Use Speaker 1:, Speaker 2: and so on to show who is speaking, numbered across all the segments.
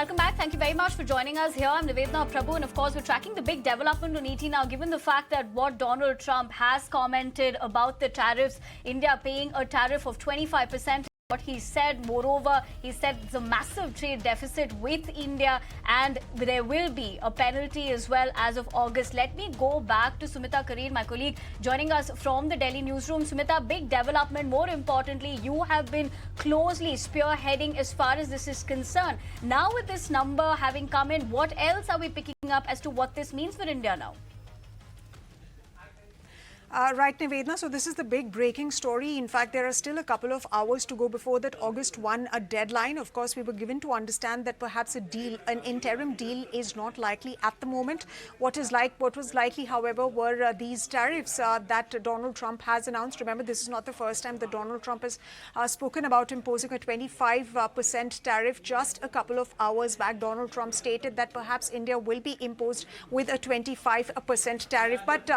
Speaker 1: Welcome back. Thank you very much for joining us here. I'm Nivedna Prabhu, and of course, we're tracking the big development on ET now, given the fact that what Donald Trump has commented about the tariffs, India paying a tariff of 25%. What he said, moreover, he said it's a massive trade deficit with India and there will be a penalty as well as of August. Let me go back to Sumita Karir, my colleague, joining us from the Delhi newsroom. Sumita, big development. More importantly, you have been closely spearheading as far as this is concerned. Now with this number having come in, what else are we picking up as to what this means for India now?
Speaker 2: Right, Nivedna. So this is the big breaking story. In fact, there are still a couple of hours to go before that August 1 deadline. Of course, we were given to understand that perhaps an interim deal is not likely at the moment. What was likely, however, were these tariffs that Donald Trump has announced. Remember, this is not the first time that Donald Trump has spoken about imposing a 25% tariff. Just a couple of hours back, Donald Trump stated that perhaps India will be imposed with a 25% tariff. But,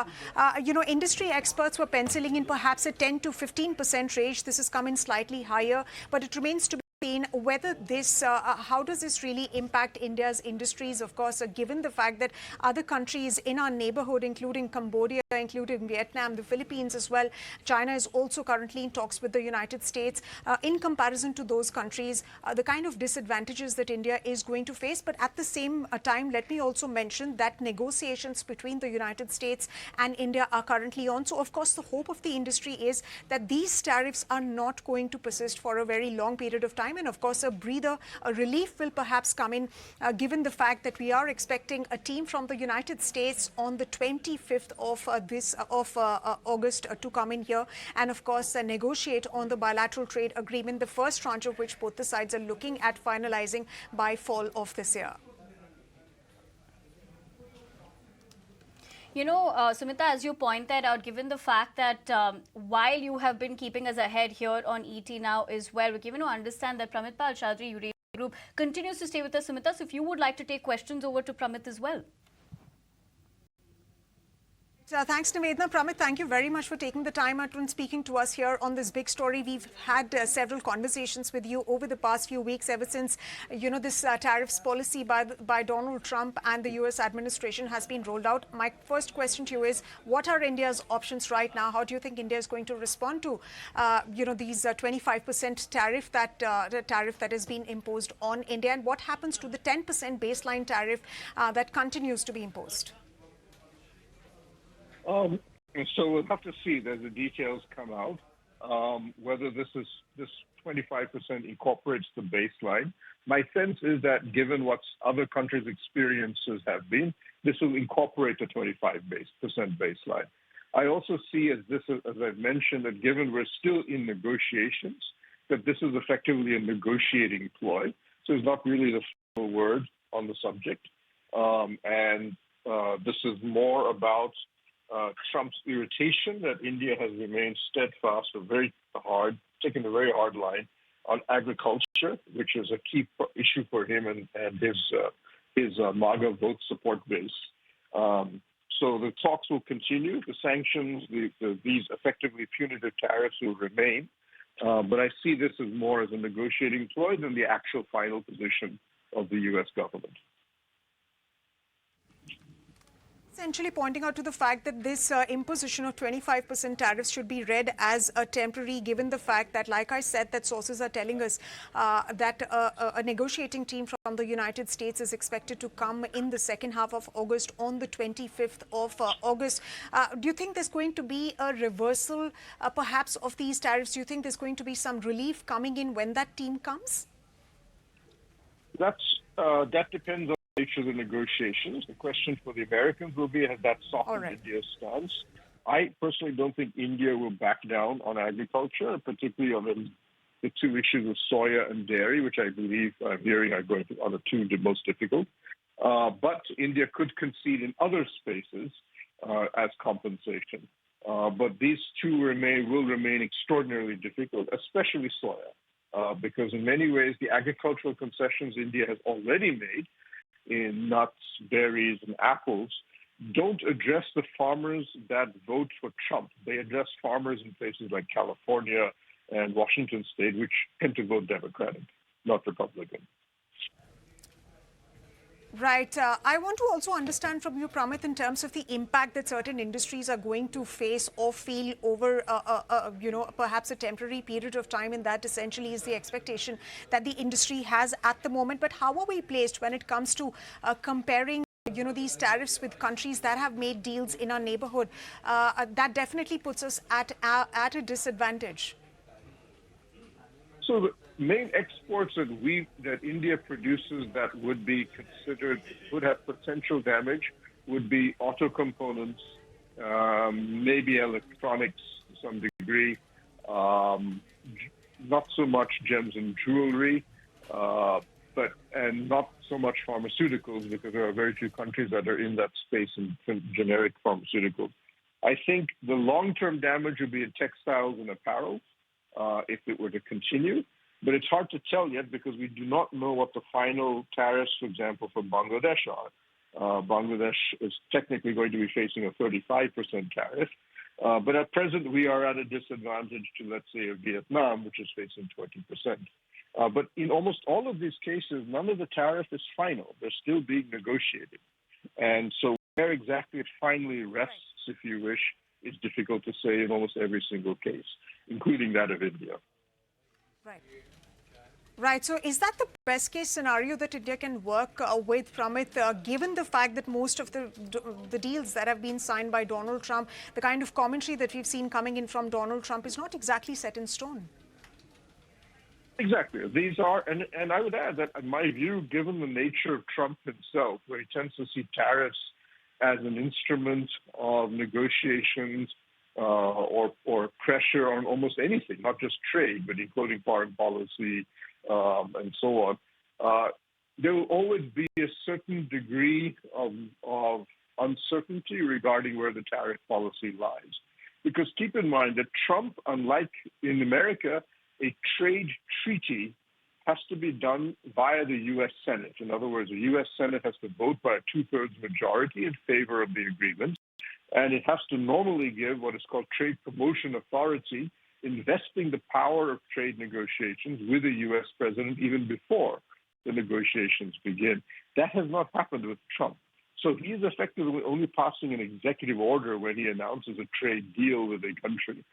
Speaker 2: industry experts were penciling in perhaps a 10 to 15% range. This has come in slightly higher, but it remains to be seen whether this, how does this really impact India's industries, of course, given the fact that other countries in our neighborhood, including Cambodia, including Vietnam, the Philippines as well, China is also currently in talks with the United States. In comparison to those countries, the kind of disadvantages that India is going to face. But at the same time, let me also mention that negotiations between the United States and India are currently on. So, of course, the hope of the industry is that these tariffs are not going to persist for a very long period of time. And of course, a breather, a relief will perhaps come in, given the fact that we are expecting a team from the United States on the 25th of August to come in here and, of course, negotiate on the bilateral trade agreement, the first tranche of which both the sides are looking at finalizing by fall of this year.
Speaker 1: Sumita, as you pointed out, given the fact that while you have been keeping us ahead here on ET now as well, we're given to understand that Pramit Pal Chaudhary, Uri Group, continues to stay with us. Sumita, so if you would like to take questions over to Pramit as well.
Speaker 2: Thanks, Nivedna. Pramit, thank you very much for taking the time out and speaking to us here on this big story. We've had several conversations with you over the past few weeks, ever since, this tariffs policy by Donald Trump and the U.S. administration has been rolled out. My first question to you is, what are India's options right now? How do you think India is going to respond to, these 25% tariff that has been imposed on India? And what happens to the 10% baseline tariff that continues to be imposed?
Speaker 3: So we'll have to see as the details come out, whether this 25% incorporates the baseline. My sense is that given what other countries' experiences have been, this will incorporate a 25% baseline. I also see as I've mentioned, that given we're still in negotiations, that this is effectively a negotiating ploy. So it's not really the final word on the subject. This is more about Trump's irritation that India has remained steadfast or taken a very hard line on agriculture, which is a key issue for him and his MAGA vote support base. So the talks will continue. The sanctions, these effectively punitive tariffs will remain. But I see this as more as a negotiating ploy than the actual final position of the U.S. government.
Speaker 2: Essentially pointing out to the fact that this imposition of 25% tariffs should be read as a temporary, given the fact that, like I said, that sources are telling us that a negotiating team from the United States is expected to come in the second half of August, on the 25th of August. Do you think there's going to be a reversal, perhaps, of these tariffs? Do you think there's going to be some relief coming in when that team comes?
Speaker 3: That depends on the nature of the negotiations. The question for the Americans will be, has that softened India's stance? I personally don't think India will back down on agriculture, particularly on the two issues of soya and dairy, which I believe I'm hearing are going to are the two most difficult. But India could concede in other spaces as compensation. But these two will remain extraordinarily difficult, especially soya, because in many ways the agricultural concessions India has already made in nuts, berries, and apples don't address the farmers that vote for Trump. They address farmers in places like California and Washington State, which tend to vote Democratic, not Republican.
Speaker 2: Right. I want to also understand from you, Pramit, in terms of the impact that certain industries are going to face or feel over, perhaps a temporary period of time, and that essentially is the expectation that the industry has at the moment. But how are we placed when it comes to comparing? These tariffs with countries that have made deals in our neighborhood, that definitely puts us at a disadvantage.
Speaker 3: So the main exports that India produces that would be considered would have potential damage would be auto components, maybe electronics to some degree, not so much gems and jewelry, and not so much pharmaceuticals because there are very few countries that are in that space in generic pharmaceuticals. I think the long-term damage would be in textiles and apparel. If it were to continue. But it's hard to tell yet because we do not know what the final tariffs, for example, for Bangladesh are. Bangladesh is technically going to be facing a 35% tariff. But at present, we are at a disadvantage to, let's say, Vietnam, which is facing 20%. But in almost all of these cases, none of the tariff is final. They're still being negotiated. And so where exactly it finally rests, if you wish, is difficult to say in almost every single case, including that of India.
Speaker 2: Right. Right. So is that the best case scenario that India can work with, Pramit, given the fact that most of the deals that have been signed by Donald Trump, the kind of commentary that we've seen coming in from Donald Trump is not exactly set in stone?
Speaker 3: Exactly. These are, and I would add that in my view, given the nature of Trump himself, where he tends to see tariffs as an instrument of negotiations or pressure on almost anything, not just trade, but including foreign policy and so on. There will always be a certain degree of uncertainty regarding where the tariff policy lies. Because keep in mind that Trump, unlike in America, a trade treaty has to be done via the U.S. Senate. In other words, the U.S. Senate has to vote by a two-thirds majority in favor of the agreement, and it has to normally give what is called trade promotion authority, investing the power of trade negotiations with the U.S. president even before the negotiations begin. That has not happened with Trump. So he is effectively only passing an executive order when he announces a trade deal with a country.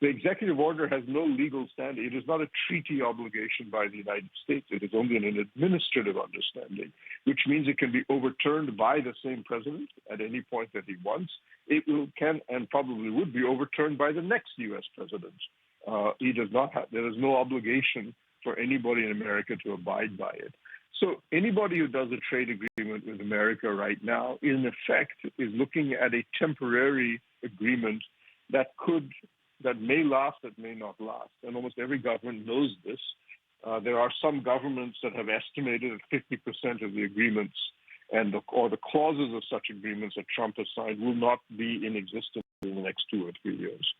Speaker 3: The executive order has no legal standing. It is not a treaty obligation by the United States. It is only an administrative understanding, which means it can be overturned by the same president at any point that he wants. It can and probably would be overturned by the next U.S. president. There is no obligation for anybody in America to abide by it. So anybody who does a trade agreement with America right now, in effect, is looking at a temporary agreement that may last, that may not last. And almost every government knows this. There are some governments that have estimated that 50% of the agreements or the clauses of such agreements that Trump has signed will not be in existence in the next 2 or 3 years.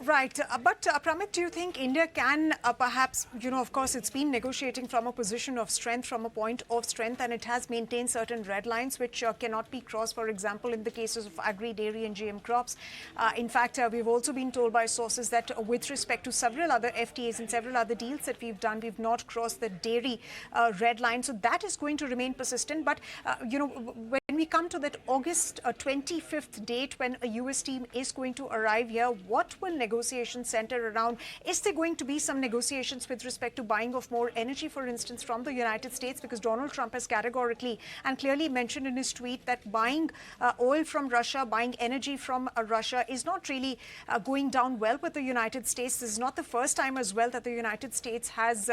Speaker 2: Right. But Pramit, do you think India can perhaps, of course, it's been negotiating from a position of strength, from a point of strength, and it has maintained certain red lines which cannot be crossed, for example, in the cases of agri, dairy and GM crops. In fact, we've also been told by sources that with respect to several other FTAs and several other deals that we've done, we've not crossed the dairy red line. So that is going to remain persistent. But, when we come to that August 25th date when a US team is going to arrive here, what will negotiations center around? Is there going to be some negotiations with respect to buying of more energy, for instance, from the United States? Because Donald Trump has categorically and clearly mentioned in his tweet that buying oil from Russia, buying energy from Russia is not really going down well with the United States. This is not the first time as well that the United States has,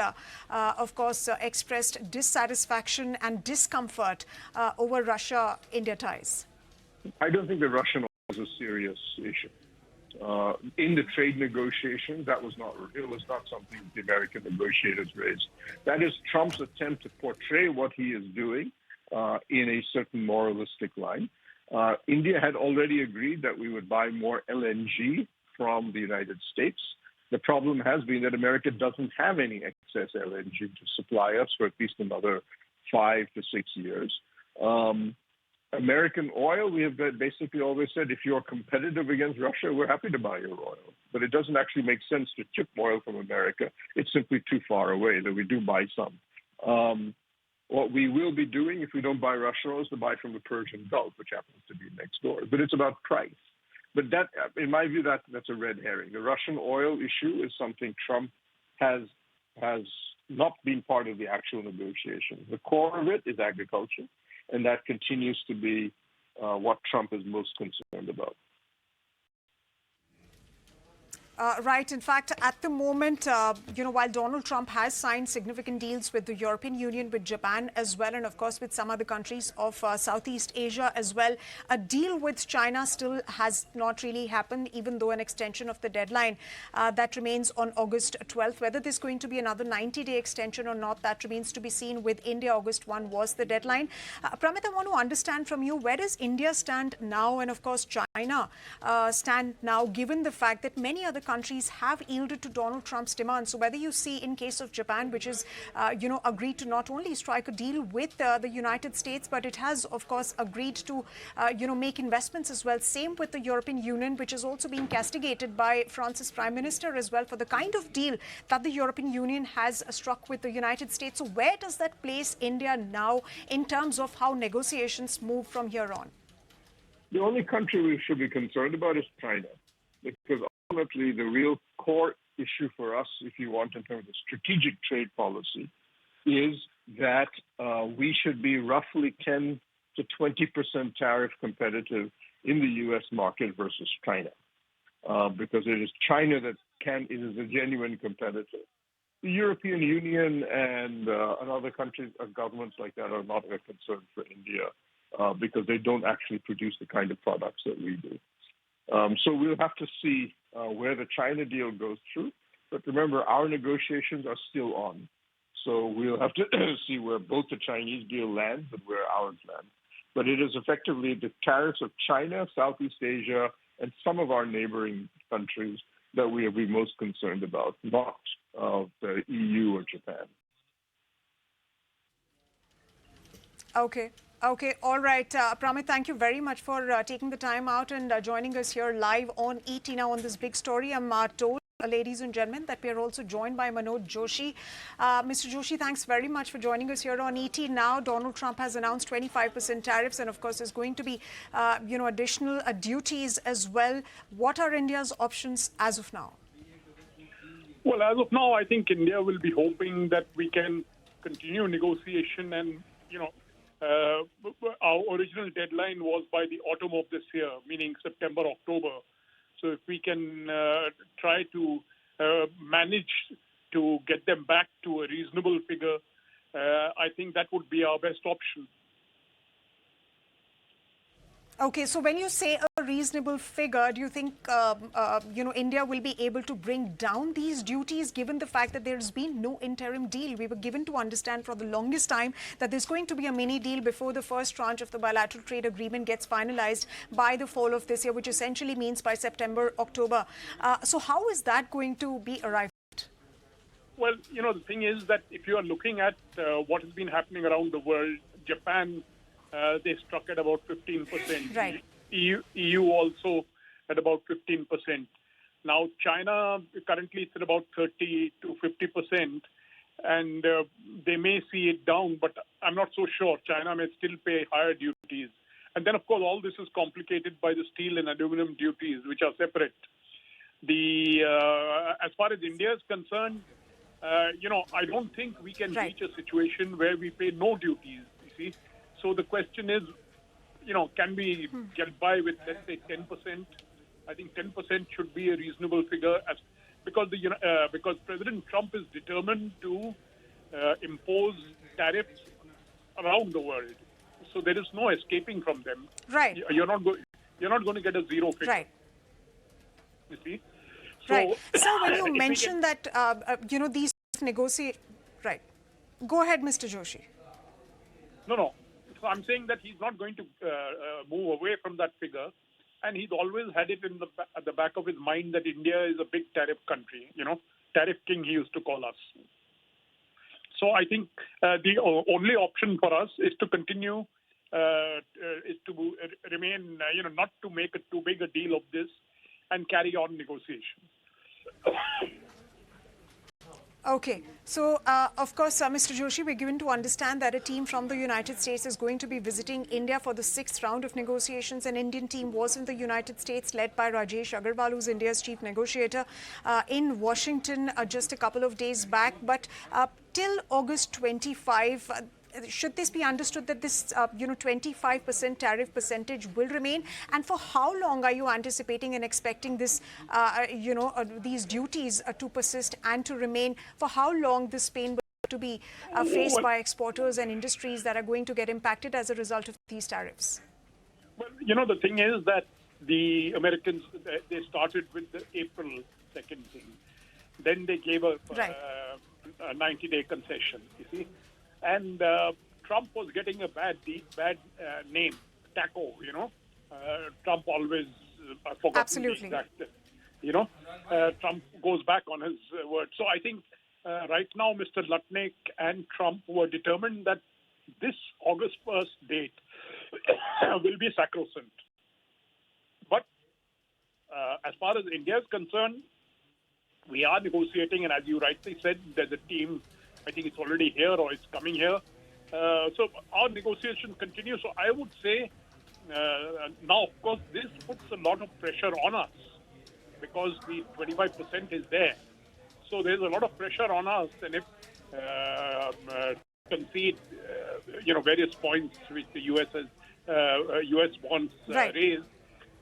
Speaker 2: of course, expressed dissatisfaction and discomfort over Russia-India ties.
Speaker 3: I don't think the Russian oil is a serious issue. In the trade negotiations, it was not something the American negotiators raised. That is Trump's attempt to portray what he is doing in a certain moralistic line. India had already agreed that we would buy more LNG from the United States. The problem has been that America doesn't have any excess LNG to supply us for at least another 5 to 6 years. American oil, we have basically always said, if you're competitive against Russia, we're happy to buy your oil. But it doesn't actually make sense to ship oil from America. It's simply too far away, though we do buy some. What we will be doing if we don't buy Russian oil is to buy from the Persian Gulf, which happens to be next door. But it's about price. But that, in my view, that's a red herring. The Russian oil issue is something Trump has not been part of the actual negotiation. The core of it is agriculture, and that continues to be what Trump is most concerned about.
Speaker 2: Right. In fact, at the moment, while Donald Trump has signed significant deals with the European Union, with Japan as well, and of course with some other countries of Southeast Asia as well, a deal with China still has not really happened, even though an extension of the deadline that remains on August 12th. Whether there's going to be another 90-day extension or not, that remains to be seen. With India, August 1 was the deadline. Pramit, I want to understand from you, where does India stand now, and of course China stand now, given the fact that many other countries have yielded to Donald Trump's demands? So whether you see in case of Japan, which is, agreed to not only strike a deal with the United States, but it has, of course, agreed to, make investments as well. Same with the European Union, which is also being castigated by France's Prime Minister as well for the kind of deal that the European Union has struck with the United States. So where does that place India now in terms of how negotiations move from here on?
Speaker 3: The only country we should be concerned about is China, because ultimately the real core issue for us, if you want, in terms of strategic trade policy, is that we should be roughly 10 to 20% tariff competitive in the U.S. market versus China, because it is China that is a genuine competitor. The European Union and other countries, governments like that, are not a concern for India because they don't actually produce the kind of products that we do. So we'll have to see where the China deal goes through. But remember, our negotiations are still on. So we'll have to see where both the Chinese deal lands and where ours land. But it is effectively the tariffs of China, Southeast Asia, and some of our neighboring countries that we will be most concerned about, not of the EU or Japan.
Speaker 2: Okay. Okay, all right. Pramit, thank you very much for taking the time out and joining us here live on ET now on this big story. I'm told, ladies and gentlemen, that we are also joined by Manoj Joshi. Mr. Joshi, thanks very much for joining us here on ET now. Donald Trump has announced 25% tariffs, and of course there's going to be, additional duties as well. What are India's options as of now?
Speaker 4: Well, as of now, I think India will be hoping that we can continue negotiation and, our original deadline was by the autumn of this year, meaning September, October. So if we can try to manage to get them back to a reasonable figure, I think that would be our best option.
Speaker 2: Okay, so when you say a reasonable figure, do you think, India will be able to bring down these duties, given the fact that there's been no interim deal? We were given to understand for the longest time that there's going to be a mini deal before the first tranche of the bilateral trade agreement gets finalized by the fall of this year, which essentially means by September, October. So how is that going to be arrived at?
Speaker 4: Well, the thing is that if you are looking at what has been happening around the world, Japan, they struck at about 15%.
Speaker 2: Right.
Speaker 4: EU also at about 15%. Now, China currently it's at about 30 to 50%, and they may see it down, but I'm not so sure. China may still pay higher duties. And then, of course, all this is complicated by the steel and aluminum duties, which are separate. As far as India is concerned, I don't think we can reach a situation where we pay no duties, you see. So the question is, can we get by with, let's say, 10%? I think 10% should be a reasonable figure, because President Trump is determined to impose tariffs around the world. So there is no escaping from them.
Speaker 2: Right.
Speaker 4: You're not going to get a zero figure.
Speaker 2: Right.
Speaker 4: You see.
Speaker 2: Right. So when you mention that, these negotiate. Right. Go ahead, Mr. Joshi.
Speaker 4: No. So I'm saying that he's not going to move away from that figure, and he's always had it at the back of his mind that India is a big tariff country. Tariff king he used to call us. So I think the only option for us is to continue, is to remain, not to make too big a deal of this, and carry on negotiations.
Speaker 2: Okay. So, of course, Mr. Joshi, we're given to understand that a team from the United States is going to be visiting India for the 6th round of negotiations. An Indian team was in the United States led by Rajesh Agarwal, who's India's chief negotiator, in Washington just a couple of days back. But till August 25, should this be understood that this, 25% tariff percentage will remain? And for how long are you anticipating and expecting this, these duties to persist and to remain? For how long this pain will to be faced by exporters and industries that are going to get impacted as a result of these tariffs?
Speaker 4: Well, the thing is that the Americans, they started with the April 2nd thing. Then they gave a 90-day concession, you see. And Trump was getting a bad name, taco, Trump always, I forgot
Speaker 2: Absolutely.
Speaker 4: the exact, Trump goes back on his word. So I think right now Mr. Lutnick and Trump were determined that this August 1st date will be sacrosanct. But as far as India is concerned, we are negotiating, and as you rightly said, there's a team, I think it's already here or it's coming here. So our negotiations continue. So I would say now, of course, this puts a lot of pressure on us because the 25% is there. So there's a lot of pressure on us, and if concede, various points which the US wants raised.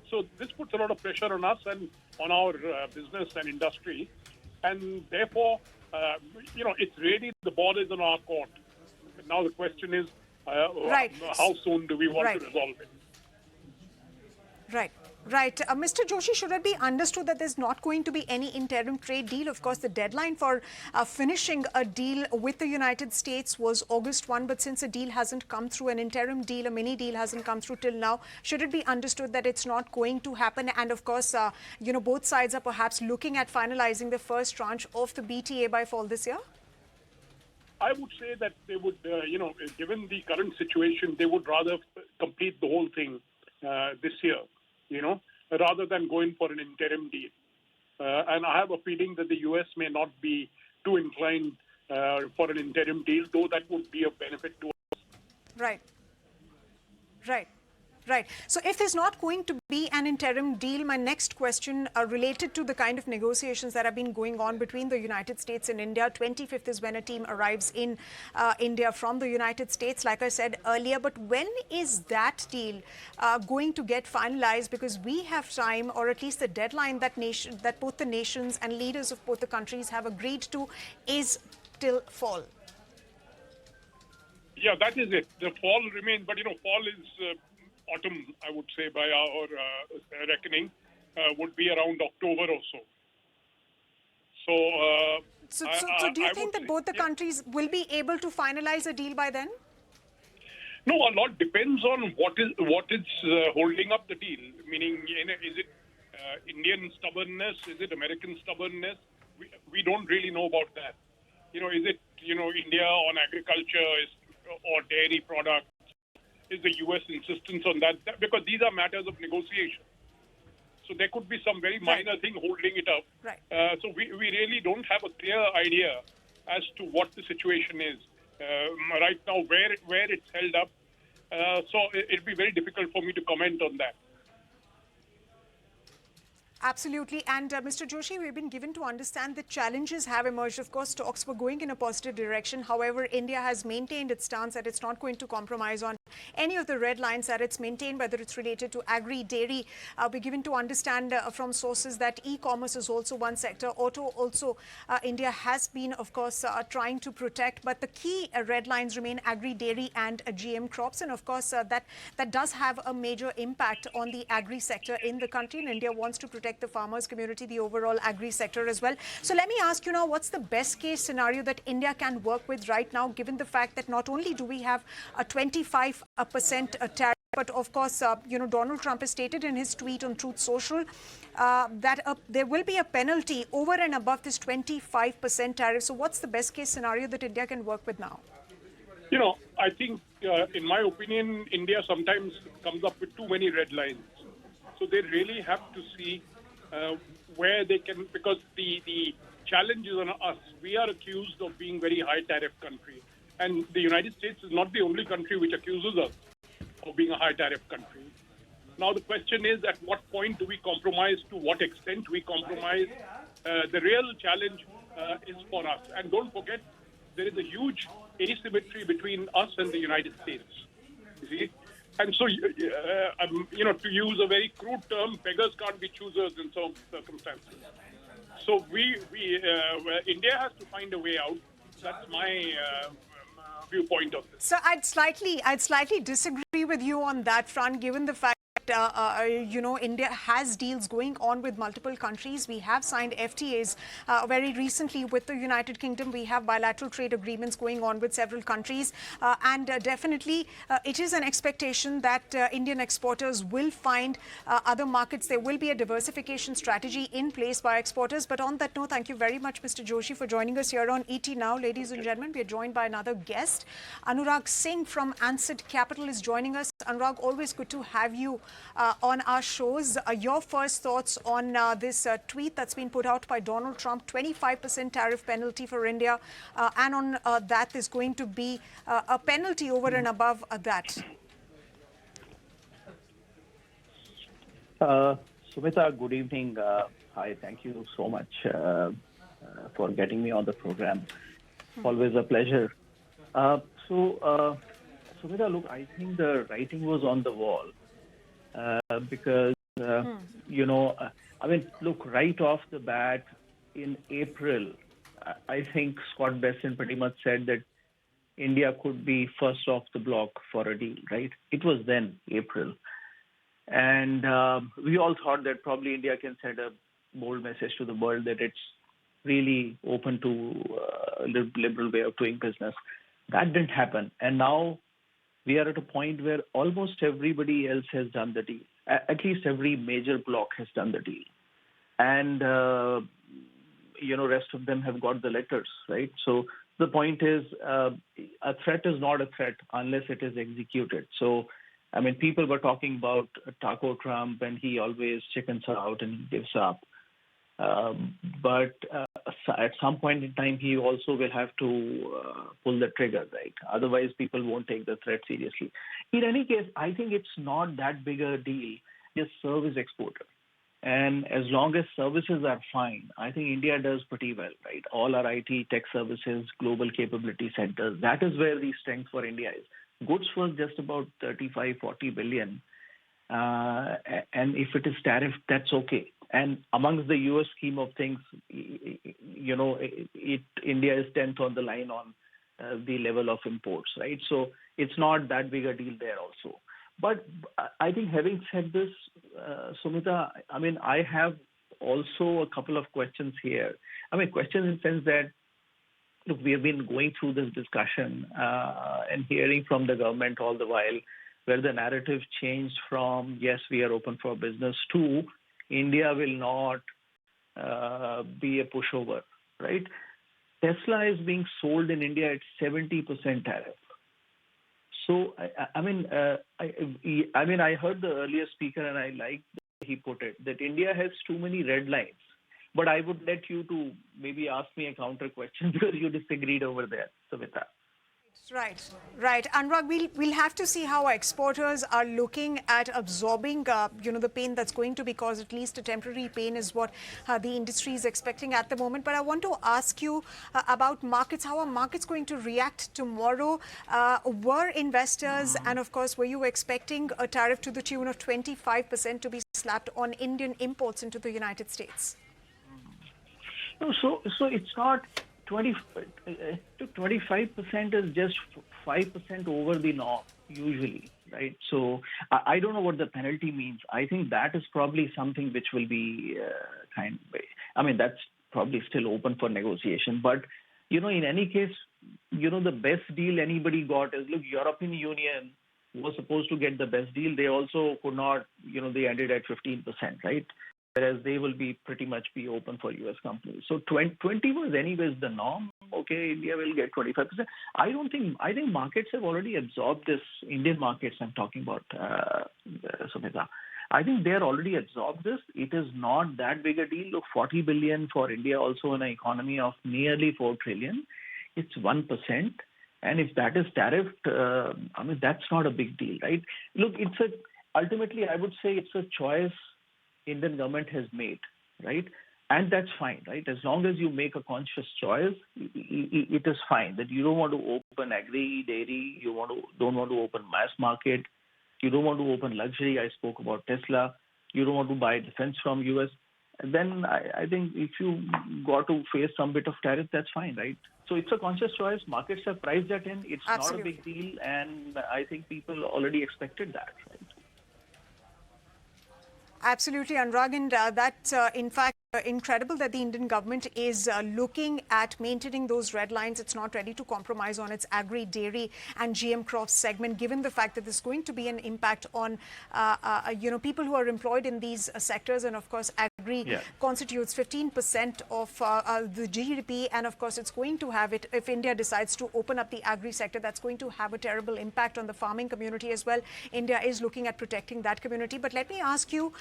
Speaker 4: So this puts a lot of pressure on us and on our business and industry, and therefore, it's really the ball is in our court. Now the question is, how soon do we want to resolve it?
Speaker 2: Right. Mr. Joshi, should it be understood that there's not going to be any interim trade deal? Of course, the deadline for finishing a deal with the United States was August 1, but since a deal hasn't come through, an interim deal, a mini deal hasn't come through till now, should it be understood that it's not going to happen? And of course, both sides are perhaps looking at finalizing the first tranche of the BTA by fall this year?
Speaker 4: I would say that they would, given the current situation, they would rather complete the whole thing this year, rather than going for an interim deal. And I have a feeling that the US may not be too inclined for an interim deal, though that would be a benefit to us.
Speaker 2: Right. So if there's not going to be an interim deal, my next question related to the kind of negotiations that have been going on between the United States and India. 25th is when a team arrives in India from the United States, like I said earlier. But when is that deal going to get finalized? Because we have time, or at least the deadline that both the nations and leaders of both the countries have agreed to is till fall.
Speaker 4: Yeah, that is it. The fall remains, but fall is autumn, I would say, by our reckoning, would be around October or so.
Speaker 2: So do you think that both the countries will be able to finalize a deal by then?
Speaker 4: No, a lot depends on what is holding up the deal. Meaning, is it Indian stubbornness? Is it American stubbornness? We don't really know about that. Is it India on agriculture or dairy products? Is the US insistence on that? Because these are matters of negotiation. So there could be some very minor thing holding it up. So we really don't have a clear idea as to what the situation is right now, where it's held up. So it'll be very difficult for me to comment on that.
Speaker 2: Absolutely. And Mr. Joshi, we've been given to understand that challenges have emerged. Of course, talks were going in a positive direction. However, India has maintained its stance that it's not going to compromise on any of the red lines that it's maintained, whether it's related to agri-dairy. We're given to understand from sources that e-commerce is also one sector. Auto also, India has been, of course, trying to protect. But the key red lines remain agri-dairy and GM crops. And of course, that does have a major impact on the agri sector in the country. And India wants to protect the farmers community, the overall agri sector as well. So let me ask you now, what's the best case scenario that India can work with right now, given the fact that not only do we have a 25% tariff, but of course, Donald Trump has stated in his tweet on Truth Social that there will be a penalty over and above this 25% tariff. So what's the best case scenario that India can work with now?
Speaker 4: I think, in my opinion, India sometimes comes up with too many red lines. So they really have to see where they can, because the challenge is on us. We are accused of being very high tariff country. And the United States is not the only country which accuses us of being a high tariff country. Now, the question is, at what point do we compromise? To what extent we compromise? The real challenge is for us. And don't forget, there is a huge asymmetry between us and the United States. You see? And so, to use a very crude term, beggars can't be choosers in some circumstances. So India has to find a way out. That's my viewpoint of this.
Speaker 2: So I'd slightly disagree with you on that front, given the fact India has deals going on with multiple countries. We have signed FTAs very recently with the United Kingdom. We have bilateral trade agreements going on with several countries. And definitely, it is an expectation that Indian exporters will find other markets. There will be a diversification strategy in place by exporters. But on that note, thank you very much, Mr. Joshi, for joining us here on ET Now. Ladies and gentlemen, we are joined by another guest. Anurag Singh from Ansett Capital is joining us. Anurag, always good to have you on our shows. Your first thoughts on this tweet that's been put out by Donald Trump, 25% tariff penalty for India, and on that there's going to be a penalty over and above that.
Speaker 5: Sumita, good evening. Hi, thank you so much for getting me on the program. Always a pleasure. Sumita, look, I think the writing was on the wall. Because, look, right off the bat in April, I think Scott Bessent pretty much said that India could be first off the block for a deal, right? It was then April. And we all thought that probably India can send a bold message to the world that it's really open to a liberal way of doing business. That didn't happen. And now we are at a point where almost everybody else has done the deal. At least every major bloc has done the deal. And, rest of them have got the letters, right? So the point is, a threat is not a threat unless it is executed. So, people were talking about Taco Trump and he always chickens out and he gives up. But at some point in time, he also will have to pull the trigger, right? Otherwise, people won't take the threat seriously. In any case, I think it's not that big a deal. Just service exporter. And as long as services are fine, I think India does pretty well, right? All our IT, tech services, global capability centers, that is where the strength for India is. Goods was just about 35, 40 billion. And if it is tariff, that's okay. And amongst the US scheme of things, India is 10th on the line on the level of imports, right? So it's not that big a deal there also. But I think having said this, Sumita, I have also a couple of questions here. Questions in the sense that, look, we have been going through this discussion and hearing from the government all the while, where the narrative changed from, yes, we are open for business, to India will not be a pushover, right? Tesla is being sold in India at 70% tariff. So, I heard the earlier speaker and I liked that he put it, that India has too many red lines. But I would let you to maybe ask me a counter question because you disagreed over there, Savita.
Speaker 2: Right. Anurag, we'll have to see how exporters are looking at absorbing, the pain that's going to be caused. At least a temporary pain is what the industry is expecting at the moment. But I want to ask you about markets. How are markets going to react tomorrow? Were investors, and of course, were you expecting a tariff to the tune of 25% to be slapped on Indian imports into the United States?
Speaker 5: No, so it's not 25% is just 5% over the norm usually, right? So I don't know what the penalty means. I think that is probably something which will be that's probably still open for negotiation. But, in any case, the best deal anybody got is, look, European Union was supposed to get the best deal. They also could not, they ended at 15%, right? Whereas they will be pretty much be open for U.S. companies. So 20 was anyways the norm. Okay, India will get 25%. I think markets have already absorbed this, Indian markets I'm talking about, Sumita. I think they are already absorbed this. It is not that big a deal. Look, 40 billion for India, also in an economy of nearly 4 trillion, it's 1%. And if that is tariffed, that's not a big deal, right? Look, ultimately, I would say it's a choice Indian government has made, right? And that's fine, right? As long as you make a conscious choice, it is fine. That you don't want to open agri, dairy, don't want to open mass market, you don't want to open luxury. I spoke about Tesla. You don't want to buy defense from US. Then I think if you got to face some bit of tariff, that's fine, right? So it's a conscious choice. Markets have priced that in. It's not a big deal, and I think people already expected that, right?
Speaker 2: Absolutely, Anurag, and that's in fact incredible that the Indian government is looking at maintaining those red lines. It's not ready to compromise on its agri, dairy, and GM crops segment, given the fact that there's going to be an impact on people who are employed in these sectors, and of course, agri constitutes 15% of the GDP, and of course, it's going to have it if India decides to open up the agri sector. That's going to have a terrible impact on the farming community as well. India is looking at protecting that community. But let me ask you,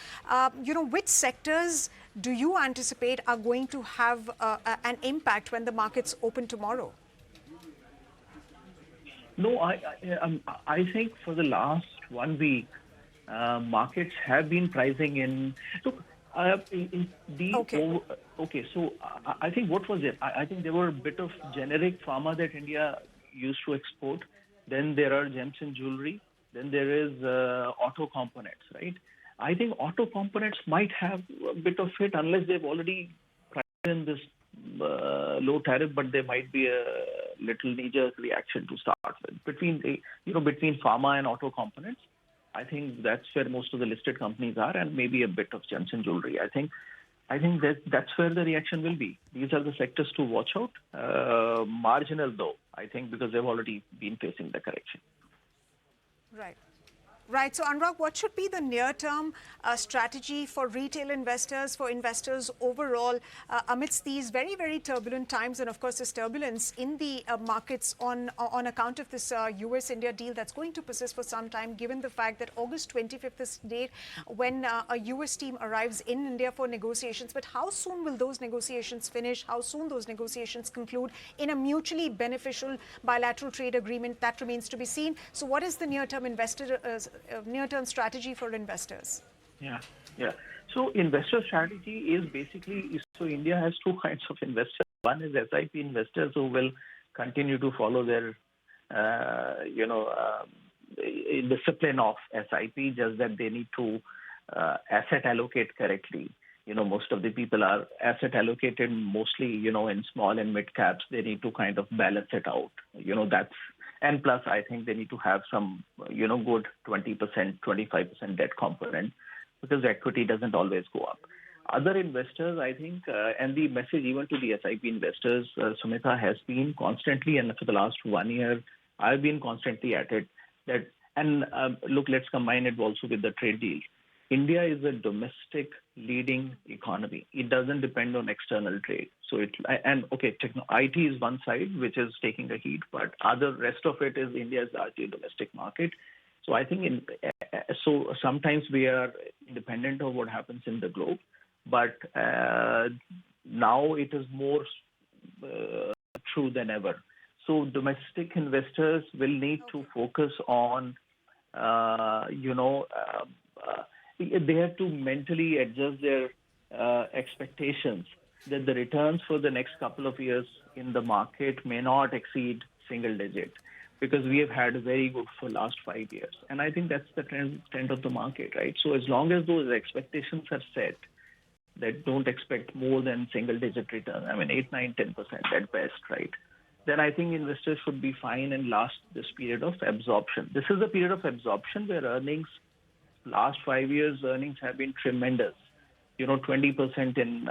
Speaker 2: which sectors do you anticipate are going to have an impact when the markets open tomorrow?
Speaker 5: No, I think for the last 1 week, markets have been pricing in. Look, so I think what was it? I think there were a bit of generic pharma that India used to export. Then there are gems and jewelry. Then there is auto components, right? I think auto components might have a bit of hit unless they've already priced in this low tariff, but there might be a little knee-jerk reaction to start with. Between pharma and auto components, I think that's where most of the listed companies are, and maybe a bit of gems and jewelry. I think that's where the reaction will be. These are the sectors to watch out. Marginal though, I think, because they've already been facing the correction.
Speaker 2: Right. Right. So, Anurag, what should be the near-term strategy for retail investors, for investors overall, amidst these very, very turbulent times, and of course, this turbulence in the markets on account of this US-India deal that's going to persist for some time, given the fact that August 25th is the date when a US team arrives in India for negotiations. But how soon will those negotiations finish? How soon those negotiations conclude in a mutually beneficial bilateral trade agreement? That remains to be seen. So, what is the near-term strategy for investors?
Speaker 5: Yeah. So investor strategy is basically, so India has two kinds of investors. One is SIP investors who will continue to follow their, discipline of SIP, just that they need to asset allocate correctly. Most of the people are asset allocated mostly, in small and mid caps. They need to kind of balance it out. And plus, I think they need to have some, good 20%, 25% debt component, because equity doesn't always go up. Other investors, I think, and the message even to the SIP investors, Sumita, has been constantly, and for the last 1 year, I've been constantly at it. Look, let's combine it also with the trade deal. India is a domestic leading economy. It doesn't depend on external trade. So IT is one side which is taking a heat, but other rest of it is India's largely domestic market. So I think so sometimes we are independent of what happens in the globe, but now it is more true than ever. So domestic investors will need to focus on, they have to mentally adjust their expectations that the returns for the next couple of years in the market may not exceed single digit, because we have had very good for last 5 years. And I think that's the trend of the market, right? So as long as those expectations are set, that don't expect more than single digit return, 8, 9, 10% at best, right? Then I think investors should be fine and last this period of absorption. This is a period of absorption where last 5 years, earnings have been tremendous. 20% in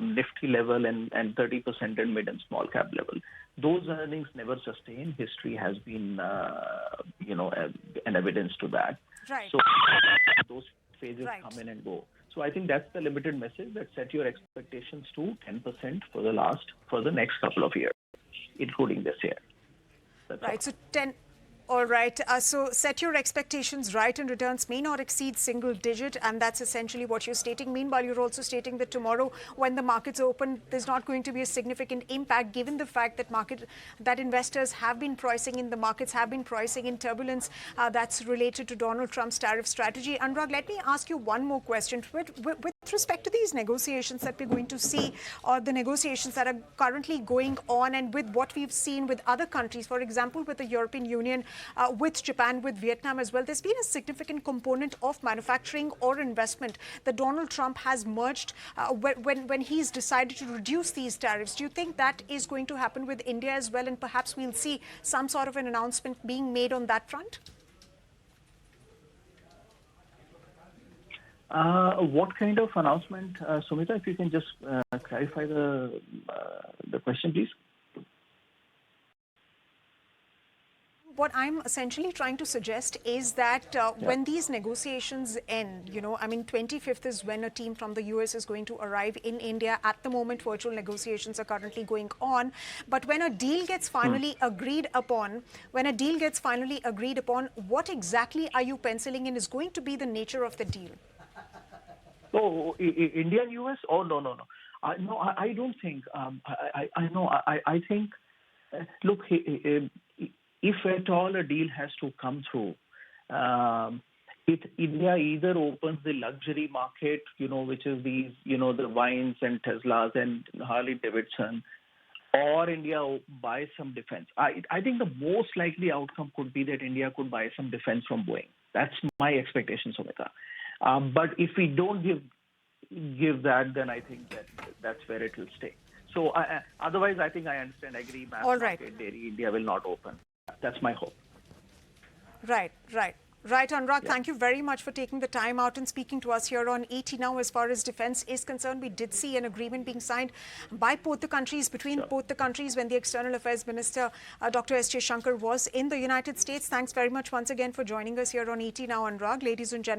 Speaker 5: Nifty level and 30% in mid and small cap level. Those earnings never sustain. History has been, an evidence to that.
Speaker 2: Right.
Speaker 5: So those phases come in and go. So I think that's the limited message, that set your expectations to 10% for the next couple of years, including this year. That's
Speaker 2: right.
Speaker 5: all.
Speaker 2: So All right. So set your expectations right, and returns may not exceed single digit, and that's essentially what you're stating. Meanwhile, you're also stating that tomorrow, when the markets open, there's not going to be a significant impact, given the fact that investors have been pricing in, the markets have been pricing in turbulence that's related to Donald Trump's tariff strategy. Anurag, let me ask you one more question. With respect to these negotiations that we're going to see, or the negotiations that are currently going on, and with what we've seen with other countries, for example, with the European Union, with Japan, with Vietnam as well, there's been a significant component of manufacturing or investment that Donald Trump has merged when he's decided to reduce these tariffs. Do you think that is going to happen with India as well, and perhaps we'll see some sort of an announcement being made on that front?
Speaker 5: What kind of announcement, Sumita? If you can just clarify the question, please.
Speaker 2: What I'm essentially trying to suggest is that when these negotiations end, 25th is when a team from the US is going to arrive in India. At the moment, virtual negotiations are currently going on. But when a deal gets finally agreed upon, what exactly are you penciling in is going to be the nature of the deal?
Speaker 5: Oh, India and US? Oh, no. I don't think. I think, look, if at all a deal has to come through, India either opens the luxury market, which is these, the wines and Teslas and Harley Davidson, or India buys some defense. I think the most likely outcome could be that India could buy some defense from Boeing. That's my expectation, Sumita. But if we don't give that, then I think that's where it will stay. So otherwise, I think I understand, agree, mass market, dairy, India will not open. That's my hope.
Speaker 2: Right, Anurag, thank you very much for taking the time out and speaking to us here on ET Now. As far as defense is concerned, we did see an agreement being signed by both the countries, both the countries, when the External Affairs Minister, Dr. S. Shankar, was in the United States. Thanks very much once again for joining us here on ET Now, Anurag. Ladies and gentlemen.